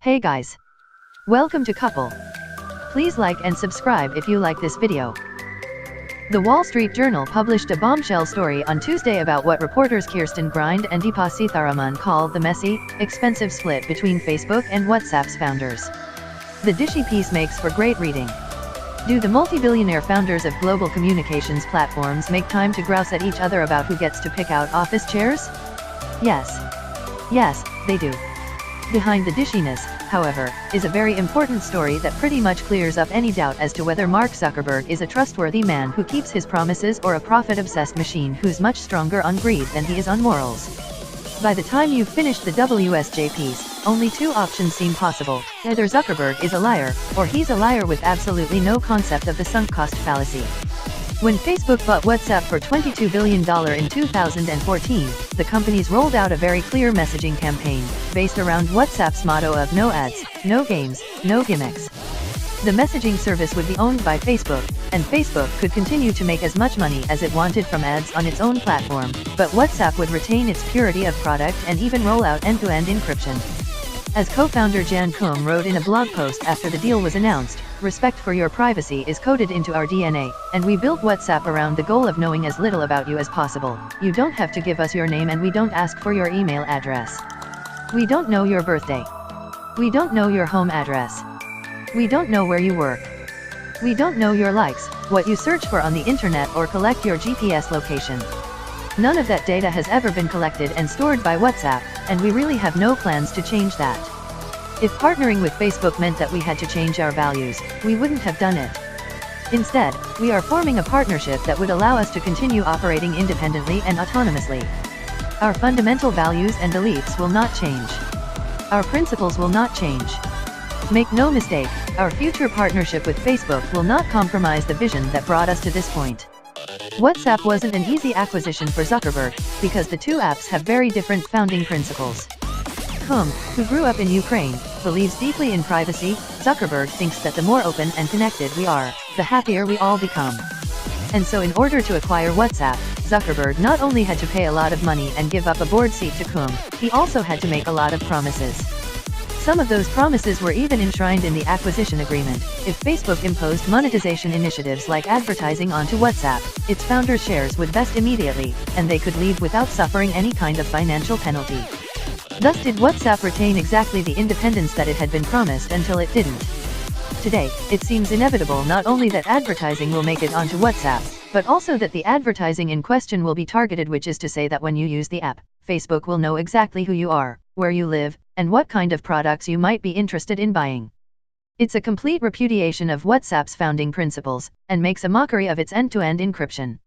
Hey guys. Welcome to Couple. Please like and subscribe if you like this video. The Wall Street Journal published a bombshell story on Tuesday about what reporters Kirsten Grind and Deepa Sitharaman call the messy, expensive split between Facebook and WhatsApp's founders. The dishy piece makes for great reading. Do the multi-billionaire founders of global communications platforms make time to grouse at each other about who gets to pick out office chairs? Yes, they do. Behind the dishiness, however, is a very important story that pretty much clears up any doubt as to whether Mark Zuckerberg is a trustworthy man who keeps his promises or a profit-obsessed machine who's much stronger on greed than he is on morals. By the time you've finished the WSJ piece, only two options seem possible: either Zuckerberg is a liar, or he's a liar with absolutely no concept of the sunk cost fallacy. When Facebook bought WhatsApp for $22 billion in 2014, the companies rolled out a very clear messaging campaign, based around WhatsApp's motto of no ads, no games, no gimmicks. The messaging service would be owned by Facebook, and Facebook could continue to make as much money as it wanted from ads on its own platform, but WhatsApp would retain its purity of product and even roll out end-to-end encryption. As co-founder Jan Koum wrote in a blog post after the deal was announced, "Respect for your privacy is coded into our DNA, and we built WhatsApp around the goal of knowing as little about you as possible. You don't have to give us your name and we don't ask for your email address. We don't know your birthday. We don't know your home address. We don't know where you work. We don't know your likes, what you search for on the internet or collect your GPS location. None of that data has ever been collected and stored by WhatsApp, and we really have no plans to change that. If partnering with Facebook meant that we had to change our values, we wouldn't have done it. Instead, we are forming a partnership that would allow us to continue operating independently and autonomously. Our fundamental values and beliefs will not change. Our principles will not change. Make no mistake, our future partnership with Facebook will not compromise the vision that brought us to this point." WhatsApp wasn't an easy acquisition for Zuckerberg, because the two apps have very different founding principles. Koum, who grew up in Ukraine, believes deeply in privacy. Zuckerberg thinks that the more open and connected we are, the happier we all become. And so in order to acquire WhatsApp, Zuckerberg not only had to pay a lot of money and give up a board seat to Koum, he also had to make a lot of promises. Some of those promises were even enshrined in the acquisition agreement. If Facebook imposed monetization initiatives like advertising onto WhatsApp, its founders' shares would vest immediately, and they could leave without suffering any kind of financial penalty. Thus did WhatsApp retain exactly the independence that it had been promised until it didn't. Today, it seems inevitable not only that advertising will make it onto WhatsApp, but also that the advertising in question will be targeted, which is to say that when you use the app, Facebook will know exactly who you are, where you live, and what kind of products you might be interested in buying. It's a complete repudiation of WhatsApp's founding principles, and makes a mockery of its end-to-end encryption.